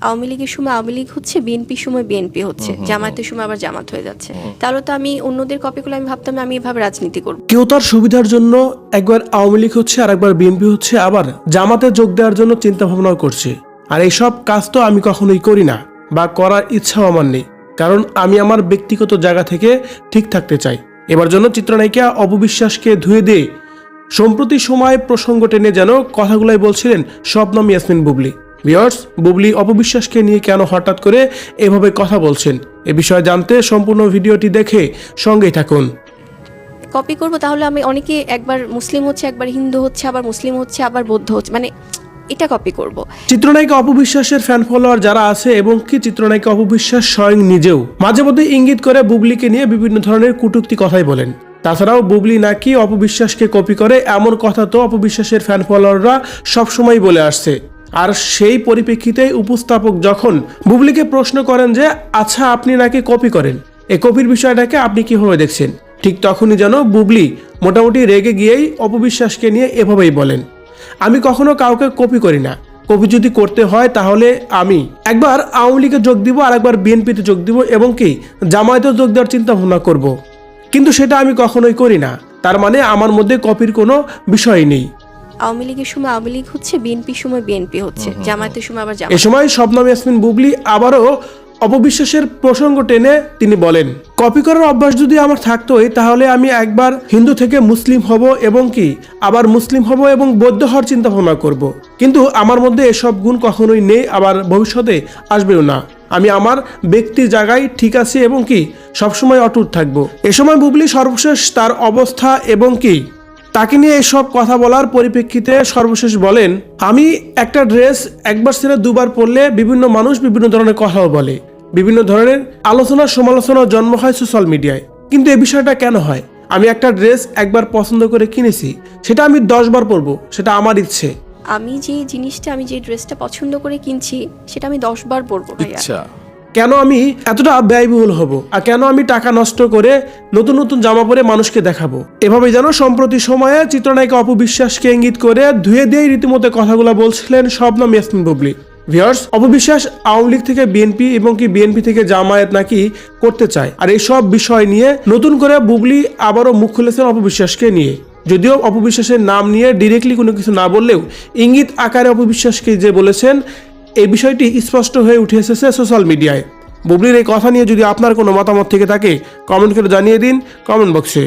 আওয়ামী লীগের সময় আওয়ামী লীগ হচ্ছে, বিএনপির সময় বিএনপি হচ্ছে, জামায়াতের সময় আবার জামাত হয়ে যাচ্ছে। তাহলে তো আমি অন্যদের কপি করলে আমি ভাবতাম আমি এভাবে রাজনীতি করব। কেউ তার সুবিধার জন্য একবার আওয়ামী লীগ হচ্ছে আর একবার বিএনপি হচ্ছে, আবার জামাতে যোগ দেওয়ার জন্য চিন্তা ভাবনাও করছে। আর এইসব কাজ তো আমি কখনোই করি না বা করার ইচ্ছাও আমার নেই, কারণ আমি আমার ব্যক্তিগত জায়গা থেকে ঠিক থাকতে চাই। এবার জন্য চিত্রনায়িকা অপবিশ্বাসকে ধুয়ে দিয়ে সম্প্রতি সময় প্রসঙ্গ টেনে যেন কথাগুলাই বলছিলেন শবনম ইয়াসমিন বুবলি। ভিউয়ার্স, বুবলি অপবিশ্বাসকে নিয়ে কেন হঠাৎ করে এভাবে কথা বলছেন, এ বিষয়ে জানতে সম্পূর্ণ ভিডিওটি দেখে সঙ্গেই থাকুন। কপি করব তাহলে আমি অনেকে একবার মুসলিম হচ্ছে, একবার হিন্দু হচ্ছে, আবার মুসলিম হচ্ছে, আবার বৌদ্ধ হচ্ছে, মানে এটা কপি করব। চিত্রনায়িকা অপবিশ্বাসের ফ্যান ফলোয়ার যারা আছে এবং কি চিত্রনায়িকা অপবিশ্বাস স্বয়ং নিজেও মাঝে মধ্যে ইঙ্গিত করে বুবলিকে নিয়ে বিভিন্ন ধরনের কটূক্তি কথাই বলেন। তাছাড়াও বুবলি নাকি অপবিশ্বাসকে কপি করে, এমন কথা তো অপবিশ্বাসের ফ্যান ফলোয়াররা সবসময় বলে আসছে। আর সেই পরিপ্রেক্ষিতে উপস্থাপক যখন বুবলিকে প্রশ্ন করেন যে আচ্ছা আপনি নাকি কপি করেন, এই কপির বিষয়টাকে আপনি কিভাবে দেখছেন, ঠিক তখনই যেন বুবলি মোটামুটি রেগে গিয়েই অপবিশ্বাসকে নিয়ে এভাবেই বলেন, আমি কখনো কাউকে কপি করি না, কপি যদি করতে হয় তাহলে আমি একবার আওয়ামী লীগে যোগ দিব আর একবার বিএনপিতে যোগ দিব এবং কি জামায়াতেও যোগ দেওয়ার চিন্তা ভাবনা করব, কিন্তু সেটা আমি কখনোই করি না। তার মানে আমার মধ্যে কপির কোনো বিষয় নেই। আওয়ামী লীগের সময় আওয়ামী লীগ হচ্ছে, বিএনপির সময় বিএনপি হচ্ছে, জামায়াতের সময় আবার এ জামাত। সময় শবনম ইয়াসমিন বুবলি আবারও অপবিশ্বাসের প্রসঙ্গ টেনে তিনি বলেন, কপি করার অভ্যাস যদি আমার থাকতোই তাহলে আমি একবার হিন্দু থেকে মুসলিম হব এবং কি আবার মুসলিম হব এবং বৌদ্ধ হওয়ার চিন্তা ভাবনা করব, কিন্তু আমার মধ্যে এসব গুণ কখনোই নেই, আবার ভবিষ্যতে আসবেও না। আমি আমার ব্যক্তির জায়গায় ঠিক আছি এবং কি সবসময় অটুট থাকবো। এ সময় বুবলি সর্বশেষ তার অবস্থা এবং কি তাকে নিয়ে এসব কথা বলার পরিপ্রেক্ষিতে সর্বশেষ বলেন, আমি একটা ড্রেস একবার ছেড়ে দুবার পরলে বিভিন্ন মানুষ বিভিন্ন ধরনের কথাও বলে, বিভিন্ন ধরনের আলোচনা সমালোচনা জন্ম হয় সোশ্যাল মিডিয়ায়, কিন্তু এই বিষয়টা কেন হয়? আমি একটা ড্রেস একবার পছন্দ করে কিনেছি, সেটা আমি 10 বার পরবো, সেটা আমার ইচ্ছে। আমি যে জিনিসটা, আমি যে ড্রেসটা পছন্দ করে কিনছি সেটা আমি 10 বার পরবো ভাইয়া। কেন আমি এতটা ব্যয়বহুল হব, আর কেন আমি টাকা নষ্ট করে নতুন নতুন জামা পরে মানুষকে দেখাবো? এভাবে যেন সম্প্রতি সময়ে চিত্রনায়িকা অপবিশ্বাসকে ইঙ্গিত করে ধুয়ে দিয়ে রীতিমতো কথাগুলো বলছিলেন শবনম ইয়াসমিন বুবলি। ভিউয়ার্স, অপবিশ্বাস আওয়ামী লীগ থেকে বিএনপি এবং কি বিএনপি থেকে জামায়াত নাকি করতে চায়, আর এইসব বিষয় নিয়ে নতুন করে বুবলি আবারও মুখ খুলেছেন অপবিশ্বাসকে নিয়ে। যদিও অপবিশ্বাসের নাম নিয়ে ডিরেক্টলি কোনো কিছু না বললেও ইঙ্গিত আকারে অপবিশ্বাসকে যে বলেছেন, এই বিষয়টি স্পষ্ট হয়ে উঠে এসেছে সোশ্যাল মিডিয়ায়। বুবলির এই কথা নিয়ে যদি আপনার কোনো মতামত থেকে থাকে কমেন্ট করে জানিয়ে দিন কমেন্ট বক্সে।